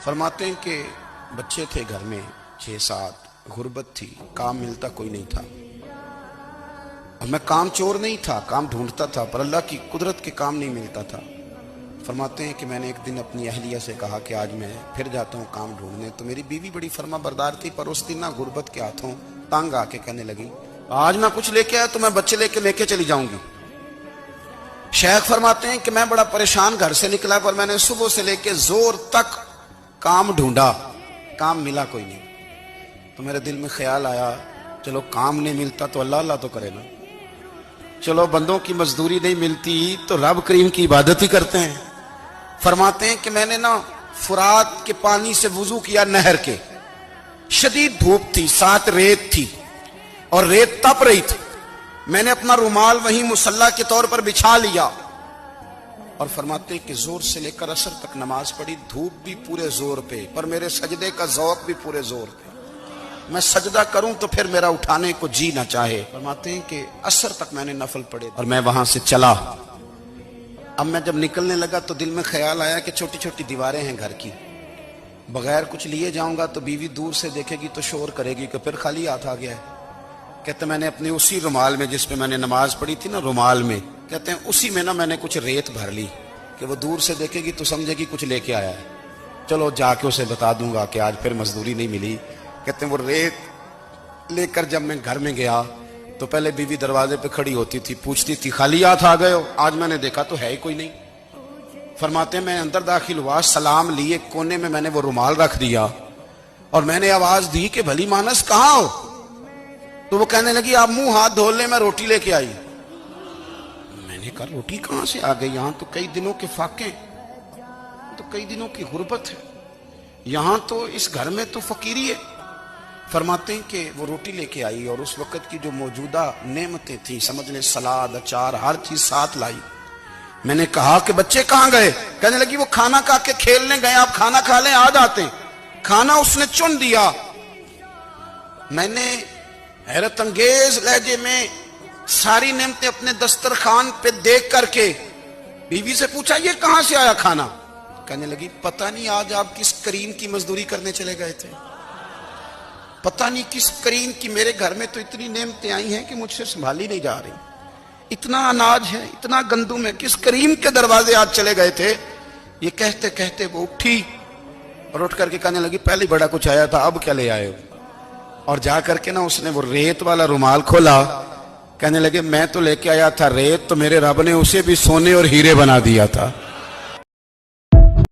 फरमाते हैं कि बच्चे थे घर में 6-7, गुर्बत थी, काम मिलता कोई नहीं था। और मैं काम चोर नहीं था, काम ढूंढता था, पर अल्लाह की कुदरत के काम नहीं मिलता था। फरमाते हैं कि मैंने एक दिन अपनी अहलिया से कहा कि आज मैं फिर जाता हूँ काम ढूंढने। तो मेरी बीवी बड़ी फर्मा बरदार थी, पर उस दिन ना गुर्बत के हाथों तंग आके कहने लगी, आज मैं कुछ लेके आया तो मैं बच्चे लेके चली जाऊंगी। शेख फरमाते हैं कि मैं बड़ा परेशान घर से निकला, पर मैंने सुबह से लेके जोर तक काम ढूंढा, काम मिला कोई नहीं। तो मेरे दिल में ख्याल आया, चलो काम नहीं मिलता तो अल्लाह अल्लाह तो करे ना, चलो बंदों की मजदूरी नहीं मिलती तो रब करीम की इबादत ही करते हैं। फरमाते हैं कि मैंने ना फुरात के पानी से वुजू किया, नहर के, शदीद धूप थी, साथ रेत थी और रेत तप रही थी। मैंने अपना रुमाल वहीं मुसल्ला के तौर पर बिछा लिया और फरमाते हैं कि जोर से लेकर असर तक नमाज पढ़ी, धूप भी पूरे जोर पे, पर मेरे सजदे का जौक भी पूरे जोर पे। मैं सजदा करूं तो फिर मेरा उठाने को जी ना चाहे। फरमाते हैं कि असर तक मैंने नफल पढ़े और मैं वहां से चला। अब मैं जब निकलने लगा तो दिल में ख्याल आया कि छोटी छोटी दीवारें हैं घर की, बगैर कुछ लिए जाऊंगा तो बीवी दूर से देखेगी तो शोर करेगी कि फिर खाली हाथ आ गया है। कहते मैंने अपने उसी रुमाल में जिसपे मैंने नमाज पढ़ी थी ना, रुमाल में, कहते हैं उसी में ना मैंने कुछ रेत भर ली कि वो दूर से देखेगी तो समझेगी कुछ लेके आया है। चलो जाके उसे बता दूंगा कि आज फिर मजदूरी नहीं मिली। कहते हैं वो रेत लेकर जब मैं घर में गया तो पहले बीवी दरवाजे पे खड़ी होती थी, पूछती थी खाली हाथ आ गए हो? आज मैंने देखा तो है ही कोई नहीं। फरमाते हैं मैं अंदर दाखिल हुआ, सलाम लिए, कोने में मैंने वो रुमाल रख दिया और मैंने आवाज दी कि भली मानस कहाँ हो? तो वो कहने लगी आप मुंह हाथ धो ले, मैं रोटी लेके आई। मैंने कहा रोटी कहां से आ गई? यहां तो कई दिनों के फाके, तो कई दिनों की गुर्बत है, यहां तो इस घर में तो फकीरी है। फरमाते हैं कि वो रोटी लेके आई और उस वक्त की जो मौजूदा नेमतें थी, समझ लें सलाद, अचार, हर चीज साथ लाई। मैंने कहा कि बच्चे कहां गए? कहने लगी वो खाना खा के खेलने गए, आप खाना खा लें आ जाते। खाना उसने चुन दिया। मैंने हैरत अंगेज लहजे में सारी नेमतें अपने दस्तरखान पे देख करके बीवी से पूछा ये कहां से आया खाना? कहने लगी पता नहीं आज आप किस करीम की मजदूरी करने चले गए थे, पता नहीं किस करीम की, मेरे घर में तो इतनी नेमतें आई हैं कि मुझसे संभाली नहीं जा रही, इतना अनाज है, इतना गंदुम है, किस करीम के दरवाजे आज चले गए थे? ये कहते कहते वो उठी और उठ करके कहने लगी पहले बड़ा कुछ आया था, अब क्या ले आए हो? और जा करके ना उसने वो रेत वाला रुमाल खोला। कहने लगे मैं तो लेके आया था रेत, तो मेरे रब ने उसे भी सोने और हीरे बना दिया था।